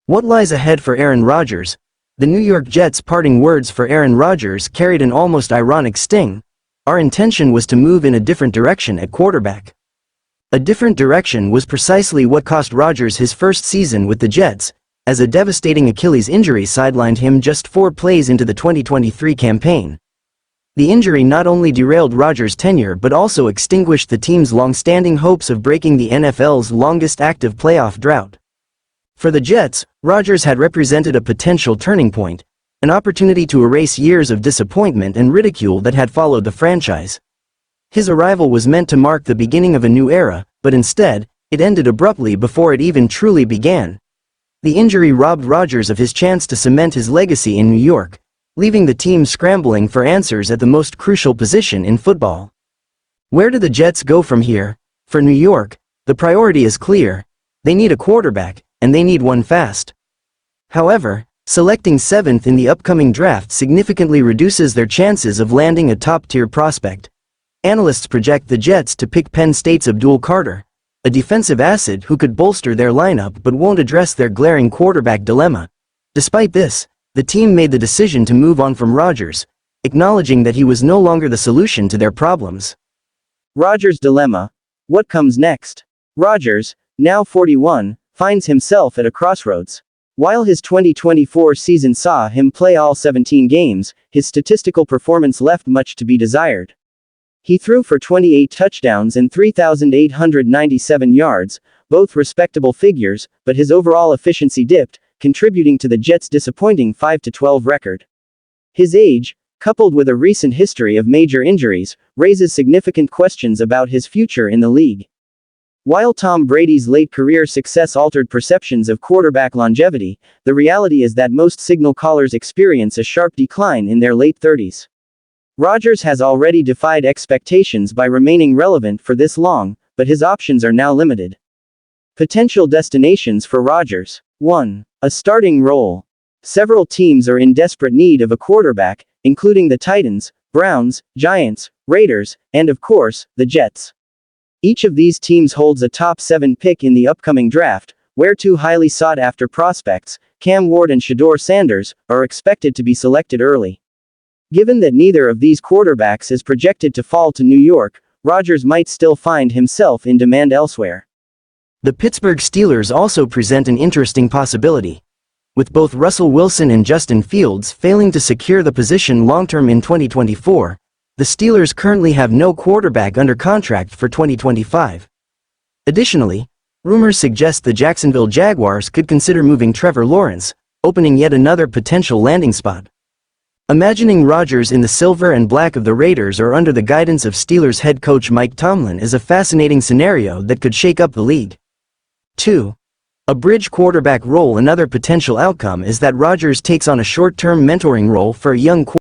What lies ahead for Aaron Rodgers? The New York Jets' parting words for Aaron Rodgers carried an almost ironic sting. Our intention was to move in a different direction at quarterback. A different direction was precisely what cost Rodgers his first season with the Jets, as a devastating Achilles injury sidelined him just 4 plays into the 2023 campaign. The injury not only derailed Rodgers' tenure but also extinguished the team's long-standing hopes of breaking the NFL's longest active playoff drought. For the Jets, Rodgers had represented a potential turning point, an opportunity to erase years of disappointment and ridicule that had followed the franchise. His arrival was meant to mark the beginning of a new era, but instead, it ended abruptly before it even truly began. The injury robbed Rodgers of his chance to cement his legacy in New York, leaving the team scrambling for answers at the most crucial position in football. Where do the Jets go from here? For New York, the priority is clear. They need a quarterback, and they need one fast. However, selecting 7th in the upcoming draft significantly reduces their chances of landing a top-tier prospect. Analysts project the Jets to pick Penn State's Abdul Carter, a defensive asset who could bolster their lineup but won't address their glaring quarterback dilemma. Despite this, the team made the decision to move on from Rodgers, acknowledging that he was no longer the solution to their problems. Rodgers' dilemma. What comes next? Rodgers, now 41, finds himself at a crossroads. While his 2024 season saw him play all 17 games, his statistical performance left much to be desired. He threw for 28 touchdowns and 3,897 yards, both respectable figures, but his overall efficiency dipped, contributing to the Jets' disappointing 5-12 record. His age, coupled with a recent history of major injuries, raises significant questions about his future in the league. While Tom Brady's late career success altered perceptions of quarterback longevity, the reality is that most signal callers experience a sharp decline in their late 30s. Rodgers has already defied expectations by remaining relevant for this long, but his options are now limited. Potential destinations for Rodgers. 1. A starting role. Several teams are in desperate need of a quarterback, including the Titans, Browns, Giants, Raiders, and of course, the Jets. Each of these teams holds a top 7 pick in the upcoming draft, where 2 highly sought-after prospects, Cam Ward and Shedeur Sanders, are expected to be selected early. Given that neither of these quarterbacks is projected to fall to New York, Rodgers might still find himself in demand elsewhere. The Pittsburgh Steelers also present an interesting possibility. With both Russell Wilson and Justin Fields failing to secure the position long-term in 2024, the Steelers currently have no quarterback under contract for 2025. Additionally, rumors suggest the Jacksonville Jaguars could consider moving Trevor Lawrence, opening yet another potential landing spot. Imagining Rodgers in the silver and black of the Raiders or under the guidance of Steelers head coach Mike Tomlin is a fascinating scenario that could shake up the league. 2. A bridge quarterback role. Another potential outcome is that Rodgers takes on a short-term mentoring role for a young quarterback.